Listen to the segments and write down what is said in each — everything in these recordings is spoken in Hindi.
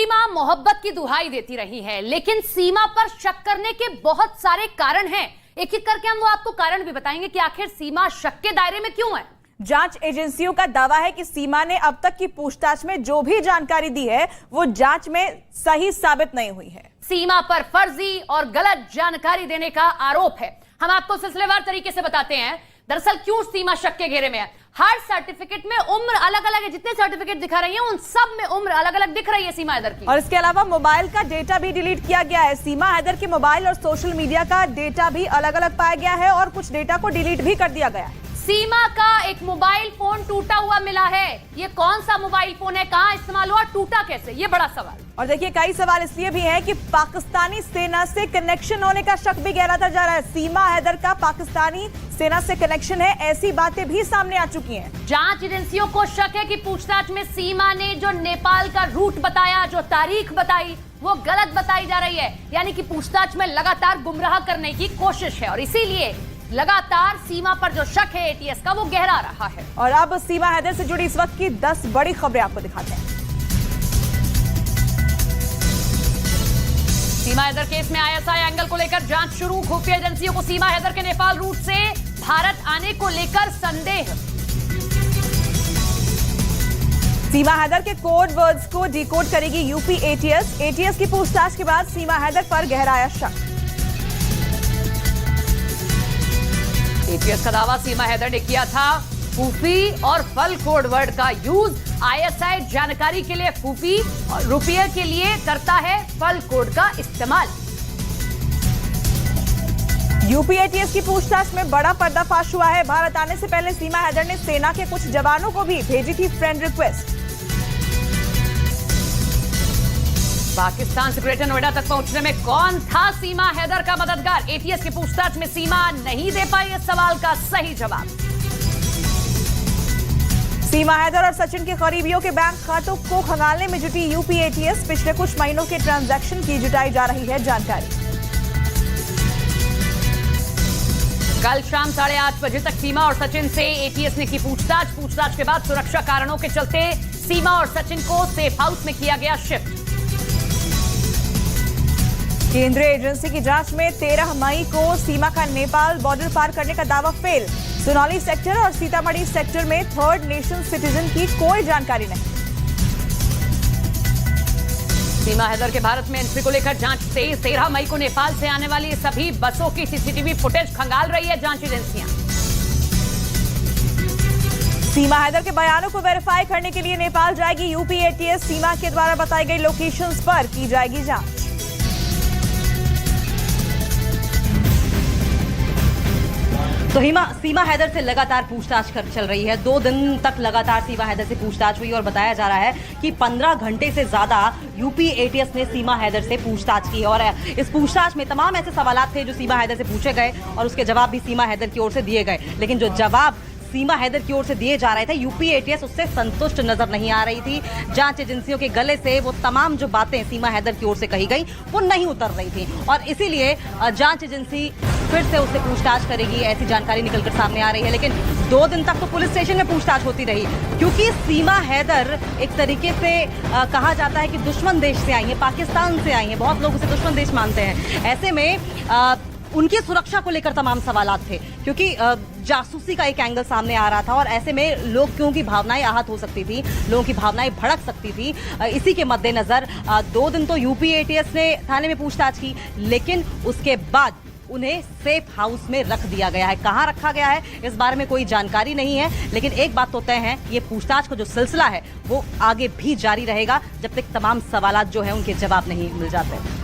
सीमा मोहब्बत की दुहाई देती रही है, लेकिन सीमा पर शक करने के बहुत सारे कारण हैं। एक एक करके हम वो आपको कारण भी बताएंगे कि आखिर सीमा शक के दायरे में क्यों है। जांच एजेंसियों का दावा है कि सीमा ने अब तक की पूछताछ में जो भी जानकारी दी है वो जांच में सही साबित नहीं हुई है। सीमा पर फर्जी और गलत जानकारी देने का आरोप है। हम आपको सिलसिलेवार तरीके से बताते हैं दरअसल क्यों सीमा शक के घेरे में है। हर सर्टिफिकेट में उम्र अलग अलग है, जितने सर्टिफिकेट दिखा रही हैं उन सब में उम्र अलग अलग दिख रही है सीमा हैदर की। और इसके अलावा मोबाइल का डेटा भी डिलीट किया गया है। सीमा हैदर के मोबाइल और सोशल मीडिया का डेटा भी अलग अलग पाया गया है और कुछ डेटा को डिलीट भी कर दिया गया है। सीमा का एक मोबाइल फोन टूटा हुआ मिला है। ये कौन सा मोबाइल फोन है, कहां इस्तेमाल हुआ, टूटा कैसे, ये बड़ा सवाल। और देखिए कई सवाल इसलिए भी है कि पाकिस्तानी सेना से कनेक्शन होने का शक भी गहराता जा रहा है। सीमा हैदर का पाकिस्तानी सेना से कनेक्शन है, ऐसी बातें भी सामने आ चुकी हैं। जांच एजेंसियों को शक है कि पूछताछ में सीमा ने जो नेपाल का रूट बताया, जो तारीख बताई, वो गलत बताई जा रही है। यानी कि पूछताछ में लगातार गुमराह करने की कोशिश है और इसीलिए लगातार सीमा पर जो शक है एटीएस का वो गहरा रहा है। और अब सीमा हैदर से जुड़ी इस वक्त की 10 बड़ी खबरें आपको दिखाते हैं। सीमा हैदर केस में आईएसआई एंगल को लेकर जांच शुरू। खुफिया एजेंसियों को सीमा हैदर के नेपाल रूट से भारत आने को लेकर संदेह। सीमा हैदर के कोड वर्ड्स को डिकोड करेगी यूपी एटीएस। एटीएस की पूछताछ के बाद सीमा हैदर पर गहराया शक। एटीएस का दावा सीमा हैदर ने किया था फूफी और फल कोड वर्ड का यूज। आईएसआई जानकारी के लिए फूफी और रुपये के लिए करता है फल कोड का इस्तेमाल। यूपी एटीएस की पूछताछ में बड़ा पर्दाफाश हुआ है। भारत आने से पहले सीमा हैदर ने सेना के कुछ जवानों को भी भेजी थी फ्रेंड रिक्वेस्ट। पाकिस्तान से ग्रेटर नोएडा तक पहुंचने में कौन था सीमा हैदर का मददगार। एटीएस की पूछताछ में सीमा नहीं दे पाई इस सवाल का सही जवाब। सीमा हैदर और सचिन के करीबियों के बैंक खातों को खंगालने में जुटी यूपी एटीएस। पिछले कुछ महीनों के ट्रांजैक्शन की जुटाई जा रही है जानकारी। कल शाम 8:30 बजे तक सीमा और सचिन से एटीएस ने की पूछताछ के बाद सुरक्षा कारणों के चलते सीमा और सचिन को सेफ हाउस में किया गया शिफ्ट। केंद्रीय एजेंसी की जांच में 13 मई को सीमा का नेपाल बॉर्डर पार करने का दावा फेल। सुनौली सेक्टर और सीतामढ़ी सेक्टर में थर्ड नेशन सिटीजन की कोई जानकारी नहीं। सीमा हैदर के भारत में एंट्री को लेकर जांच तेज। 13 मई को नेपाल से आने वाली सभी बसों की सीसीटीवी फुटेज खंगाल रही है जांच एजेंसियां। सीमा हैदर के बयानों को वेरीफाई करने के लिए नेपाल जाएगी यूपी एटीएस। सीमा के द्वारा बताई गई लोकेशंस पर की जाएगी जांच। तो सीमा हैदर से लगातार पूछताछ चल रही है। 2 दिन तक लगातार सीमा हैदर से पूछताछ हुई और बताया जा रहा है कि 15 घंटे से ज्यादा यूपी एटीएस ने सीमा हैदर से पूछताछ की और इस पूछताछ में तमाम ऐसे सवालात थे जो सीमा हैदर से पूछे गए और उसके जवाब भी सीमा हैदर की ओर से दिए गए। लेकिन जो जवाब सीमा हैदर की ओर से दिए जा रहे थे यूपी एटीएस उससे संतुष्ट नजर नहीं आ रही थी। जांच एजेंसियों के गले से वो तमाम जो बातें सीमा हैदर की ओर से कही गई वो नहीं उतर रही थी और इसीलिए जांच एजेंसी फिर से उससे पूछताछ करेगी, ऐसी जानकारी निकलकर सामने आ रही है। लेकिन 2 दिन तक तो पुलिस स्टेशन में पूछताछ होती रही क्योंकि सीमा हैदर एक तरीके से कहा जाता है कि दुश्मन देश से आई है, पाकिस्तान से आई है। बहुत लोग उसे दुश्मन देश मानते हैं। ऐसे में उनकी सुरक्षा को लेकर तमाम सवालात थे क्योंकि जासूसी का एक एंगल सामने आ रहा था और ऐसे में लोगों की भावनाएं आहत हो सकती थी, लोगों की भावनाएं भड़क सकती थी। इसी के मद्देनजर 2 दिन तो यूपी एटीएस ने थाने में पूछताछ की, लेकिन उसके बाद उन्हें सेफ हाउस में रख दिया गया है। कहां रखा गया है इस बारे में कोई जानकारी नहीं है, लेकिन एक बात तो तय है, ये पूछताछ का जो सिलसिला है वो आगे भी जारी रहेगा जब तक तमाम सवालात जो हैं उनके जवाब नहीं मिल जाते।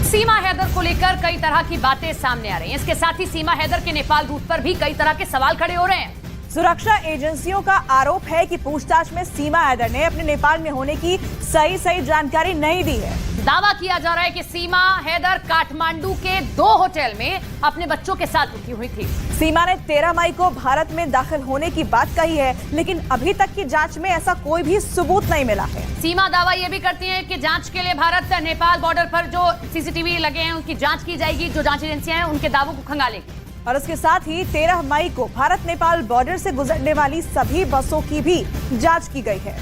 सीमा हैदर को लेकर कई तरह की बातें सामने आ रही हैं। इसके साथ ही सीमा हैदर के नेपाल रूट पर भी कई तरह के सवाल खड़े हो रहे हैं। सुरक्षा एजेंसियों का आरोप है कि पूछताछ में सीमा हैदर ने अपने नेपाल में होने की सही जानकारी नहीं दी है। दावा किया जा रहा है कि सीमा हैदर काठमांडू के 2 होटल में अपने बच्चों के साथ रुकी हुई थी। सीमा ने 13 मई को भारत में दाखिल होने की बात कही है, लेकिन अभी तक की जांच में ऐसा कोई भी सबूत नहीं मिला है। सीमा दावा यह भी करती है कि जांच के लिए भारत नेपाल बॉर्डर पर जो सीसीटीवी लगे हैं उनकी जांच की जाएगी। जो जांच एजेंसियां हैं उनके दावों को खंगालेगी। और इसके साथ ही 13 मई को भारत नेपाल बॉर्डर से गुजरने वाली सभी बसों की भी जांच की गई है।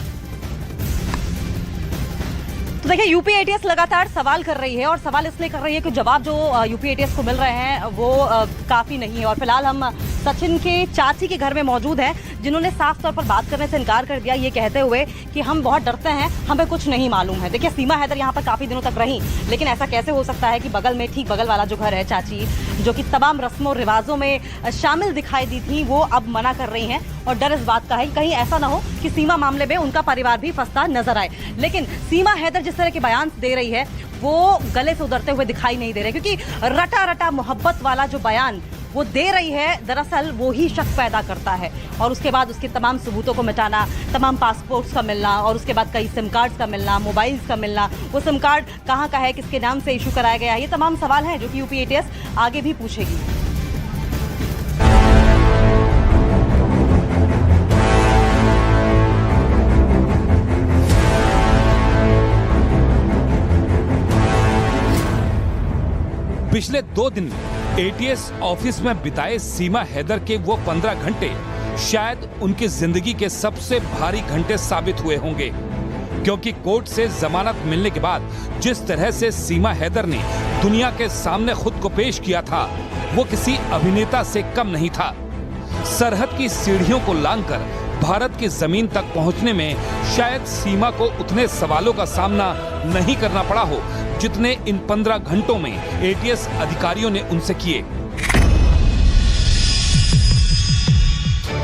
तो देखिए, यूपी एटीएस लगातार सवाल कर रही है और सवाल इसलिए कर रही है कि जवाब जो यूपी एटीएस को मिल रहे हैं वो काफी नहीं है। और फिलहाल हम सचिन के चाची के घर में मौजूद हैं, जिन्होंने साफ तौर पर बात करने से इनकार कर दिया, ये कहते हुए कि हम बहुत डरते हैं, हमें कुछ नहीं मालूम है। देखिए, सीमा हैदर यहाँ पर काफी दिनों तक रही, लेकिन ऐसा कैसे हो सकता है कि बगल में, ठीक बगल वाला जो घर है चाची, जो कि तमाम रस्मों रिवाजों में शामिल दिखाई दी थी, वो अब मना कर रही हैं। और डर इस बात का है कि कहीं ऐसा ना हो कि सीमा मामले में उनका परिवार भी फंसता नजर आए। लेकिन सीमा हैदर जिस तरह के बयान दे रही है वो गले से उतरते हुए दिखाई नहीं दे रहे, क्योंकि रटा रटा मोहब्बत वाला जो बयान वो दे रही है, दरअसल वो ही शक पैदा करता है। और उसके बाद उसके तमाम सबूतों को मिटाना, तमाम पासपोर्ट्स का मिलना, और उसके बाद कई सिम कार्ड्स का मिलना, मोबाइल्स का मिलना, वो सिम कार्ड कहाँ का है, किसके नाम से इशू कराया गया है, ये तमाम सवाल हैं जो कि यूपी एटीएस आगे भी पूछेगी। पिछले 2 दिन एटीएस ऑफिस में बिताए सीमा हैदर के वो 15 घंटे शायद उनकी जिंदगी के सबसे भारी घंटे साबित हुए होंगे, क्योंकि कोर्ट से जमानत मिलने के बाद जिस तरह से सीमा हैदर ने दुनिया के सामने खुद को पेश किया था, वो किसी अभिनेता से कम नहीं था। सरहद की सीढ़ियों को लांघकर भारत की जमीन तक पहुंचने में शायद सीमा को उतने सवालों का सामना नहीं करना पड़ा हो जितने इन 15 घंटों में एटीएस अधिकारियों ने उनसे किए।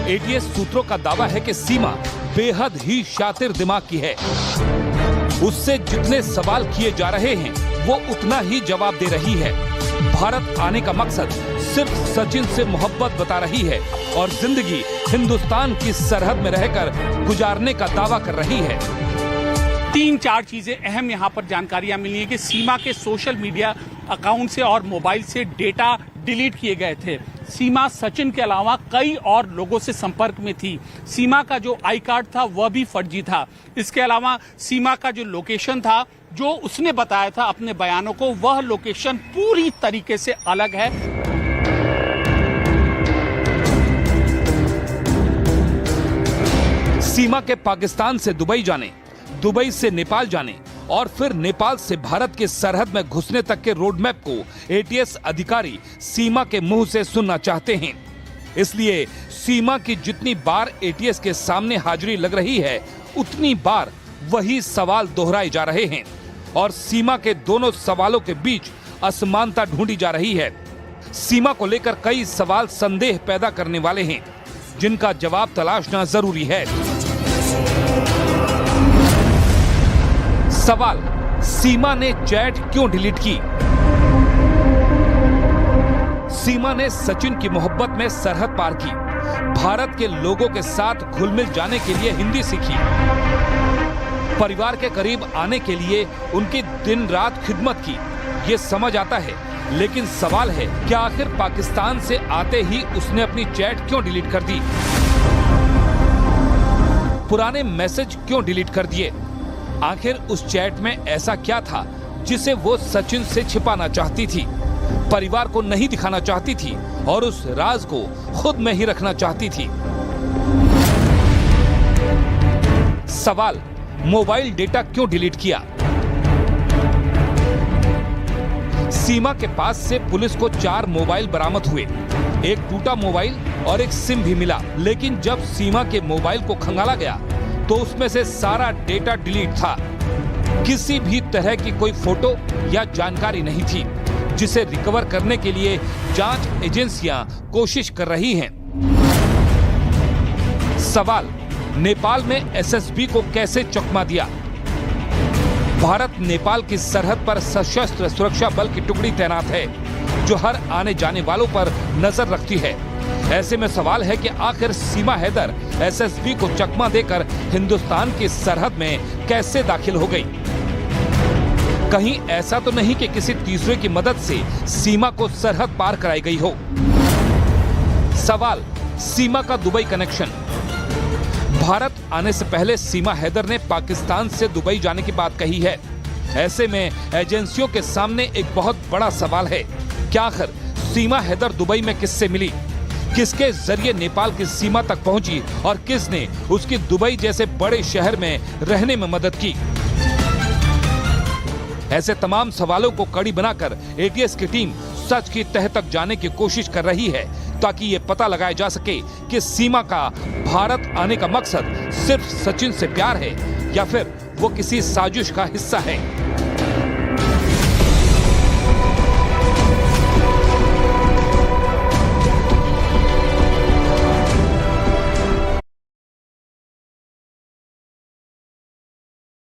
एटीएस सूत्रों का दावा है कि सीमा बेहद ही शातिर दिमाग की है। उससे जितने सवाल किए जा रहे हैं वो उतना ही जवाब दे रही है। भारत आने का मकसद सिर्फ सचिन से मोहब्बत बता रही है और जिंदगी हिंदुस्तान की सरहद में रहकर गुजारने का दावा कर रही है। 3-4 चीजें अहम यहाँ पर जानकारियां मिली है कि सीमा के सोशल मीडिया अकाउंट से और मोबाइल से डेटा डिलीट किए गए थे। सीमा सचिन के अलावा कई और लोगों से संपर्क में थी। सीमा का जो आई कार्ड था वह भी फर्जी था। इसके अलावा सीमा का जो लोकेशन था, जो उसने बताया था अपने बयानों को, वह लोकेशन पूरी तरीके से अलग है। सीमा के पाकिस्तान से दुबई जाने, दुबई से नेपाल जाने और फिर नेपाल से भारत की सरहद में घुसने तक के रोड मैप को एटीएस अधिकारी सीमा के मुंह से सुनना चाहते हैं। इसलिए सीमा की जितनी बार एटीएस के सामने हाजिरी लग रही है, उतनी बार वही सवाल दोहराए जा रहे हैं और सीमा के दोनों सवालों के बीच असमानता ढूंढी जा रही है। सीमा को लेकर कई सवाल संदेह पैदा करने वाले हैं, जिनका जवाब तलाशना जरूरी है। सवाल, सीमा ने चैट क्यों डिलीट की? सीमा ने सचिन की मोहब्बत में सरहद पार की, भारत के लोगों के साथ घुल मिल जाने के लिए हिंदी सीखी, परिवार के करीब आने के लिए उनकी दिन रात खिदमत की, ये समझ आता है। लेकिन सवाल है, क्या आखिर पाकिस्तान से आते ही उसने अपनी चैट क्यों डिलीट कर दी? पुराने मैसेज क्यों डिलीट कर दिए? आखिर उस चैट में ऐसा क्या था जिसे वो सचिन से छिपाना चाहती थी, परिवार को नहीं दिखाना चाहती थी और उस राज को खुद में ही रखना चाहती थी? सवाल, मोबाइल डेटा क्यों डिलीट किया? सीमा के पास से पुलिस को 4 मोबाइल बरामद हुए, एक टूटा मोबाइल और एक सिम भी मिला। लेकिन जब सीमा के मोबाइल को खंगाला गया तो उसमें से सारा डेटा डिलीट था। किसी भी तरह की कोई फोटो या जानकारी नहीं थी, जिसे रिकवर करने के लिए जांच एजेंसियां कोशिश कर रही हैं। सवाल, नेपाल में एसएसबी को कैसे चकमा दिया? भारत नेपाल की सरहद पर सशस्त्र सुरक्षा बल की टुकड़ी तैनात है, जो हर आने जाने वालों पर नजर रखती है। ऐसे में सवाल है कि आखिर सीमा हैदर एसएसबी को चकमा देकर हिंदुस्तान की सरहद में कैसे दाखिल हो गई? कहीं ऐसा तो नहीं कि किसी तीसरे की मदद से सीमा को सरहद पार कराई गई हो? सवाल, सीमा का दुबई कनेक्शन। भारत आने से पहले सीमा हैदर ने पाकिस्तान से दुबई जाने की बात कही है। ऐसे में एजेंसियों के सामने एक बहुत बड़ा सवाल है, क्या आखिर सीमा हैदर दुबई में किससे मिली, किसके जरिए नेपाल की सीमा तक पहुंची और किसने उसकी दुबई जैसे बड़े शहर में रहने में मदद की। ऐसे तमाम सवालों को कड़ी बनाकर एटीएस की टीम सच की तह तक जाने की कोशिश कर रही है, ताकि ये पता लगाया जा सके कि सीमा का भारत आने का मकसद सिर्फ सचिन से प्यार है या फिर वो किसी साजिश का हिस्सा है।